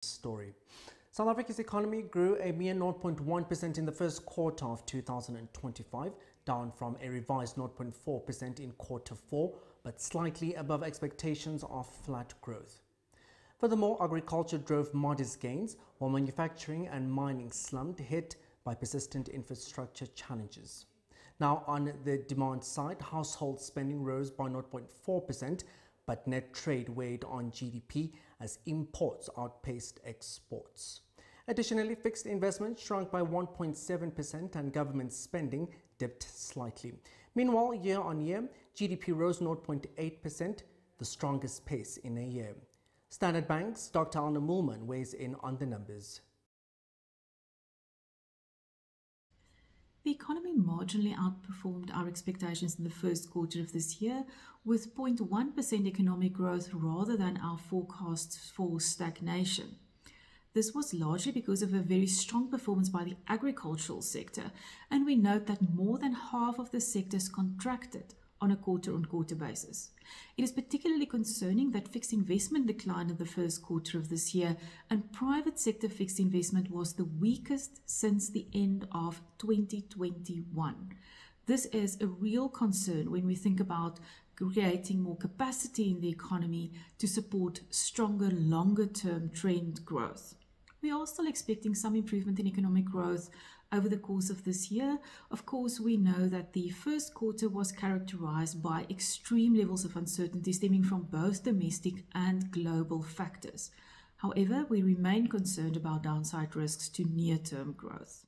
story. South Africa's economy grew a mere 0.1% in the first quarter of 2025, down from a revised 0.4% in quarter 4, but slightly above expectations of flat growth. Furthermore, agriculture drove modest gains, while manufacturing and mining slumped, hit by persistent infrastructure challenges. Now, on the demand side, household spending rose by 0.4%, but net trade weighed on GDP as imports outpaced exports. Additionally, fixed investment shrunk by 1.7% and government spending dipped slightly. Meanwhile, year-on-year, GDP rose 0.8%, the strongest pace in a year. Standard Bank's Dr. Arno Moolman weighs in on the numbers. The economy marginally outperformed our expectations in the first quarter of this year, with 0.1% economic growth rather than our forecasts for stagnation. This was largely because of a very strong performance by the agricultural sector, and we note that more than half of the sectors contracted on a quarter-on-quarter basis. It is particularly concerning that fixed investment declined in the first quarter of this year, and private sector fixed investment was the weakest since the end of 2021. This is a real concern when we think about creating more capacity in the economy to support stronger, longer-term trend growth. We are still expecting some improvement in economic growth over the course of this year. Of course, we know that the first quarter was characterized by extreme levels of uncertainty stemming from both domestic and global factors. However, we remain concerned about downside risks to near-term growth.